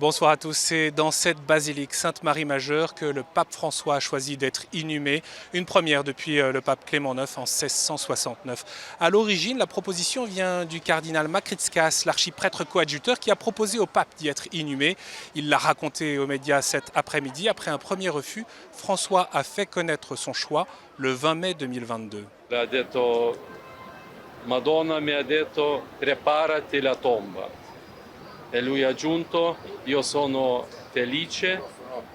Bonsoir à tous. C'est dans cette basilique Sainte-Marie-Majeure que le pape François a choisi d'être inhumé, une première depuis le pape Clément IX en 1669. À l'origine, la proposition vient du cardinal Makritskas, l'archiprêtre coadjuteur, qui a proposé au pape d'y être inhumé. Il l'a raconté aux médias cet après-midi. Après un premier refus, François a fait connaître son choix le 20 mai 2022. Madonna mi ha detto preparati la tomba. E lui ha aggiunto, io sono felice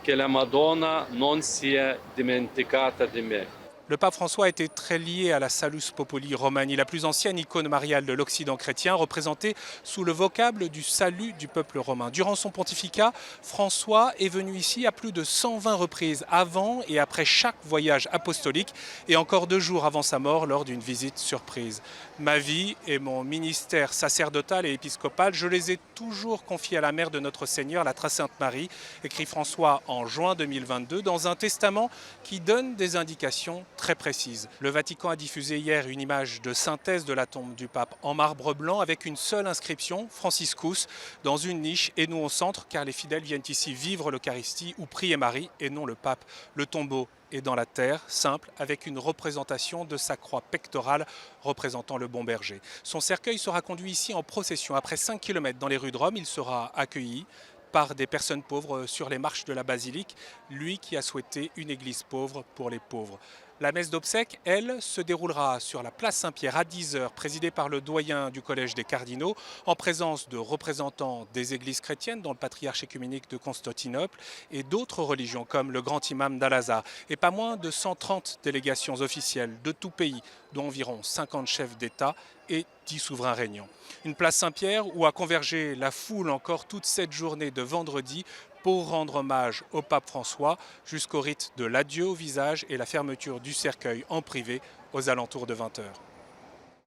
che la Madonna non si è dimenticata di me. Le pape François était très lié à la Salus Populi Romani, la plus ancienne icône mariale de l'Occident chrétien, représentée sous le vocable du salut du peuple romain. Durant son pontificat, François est venu ici à plus de 120 reprises, avant et après chaque voyage apostolique, et encore 2 jours avant sa mort lors d'une visite surprise. Ma vie et mon ministère sacerdotal et épiscopal, je les ai toujours confiés à la mère de notre Seigneur, la très sainte Marie, écrit François en juin 2022, dans un testament qui donne des indications très précise. Le Vatican a diffusé hier une image de synthèse de la tombe du pape en marbre blanc avec une seule inscription, Franciscus, dans une niche et nous au centre, car les fidèles viennent ici vivre l'Eucharistie ou prier Marie et non le pape. Le tombeau est dans la terre, simple, avec une représentation de sa croix pectorale représentant le bon berger. Son cercueil sera conduit ici en procession. Après 5 km dans les rues de Rome, il sera accueilli par des personnes pauvres sur les marches de la basilique, lui qui a souhaité une église pauvre pour les pauvres. La messe d'obsèques, elle, se déroulera sur la place Saint-Pierre à 10 h, présidée par le doyen du Collège des cardinaux, en présence de représentants des églises chrétiennes, dont le patriarche écuménique de Constantinople, et d'autres religions, comme le grand imam d'Al-Azhar, et pas moins de 130 délégations officielles de tout pays, dont environ 50 chefs d'État et 10 souverains régnants. Une place Saint-Pierre où a convergé la foule encore toute cette journée de vendredi pour rendre hommage au pape François jusqu'au rite de l'adieu au visage et la fermeture du cercueil en privé aux alentours de 20 h.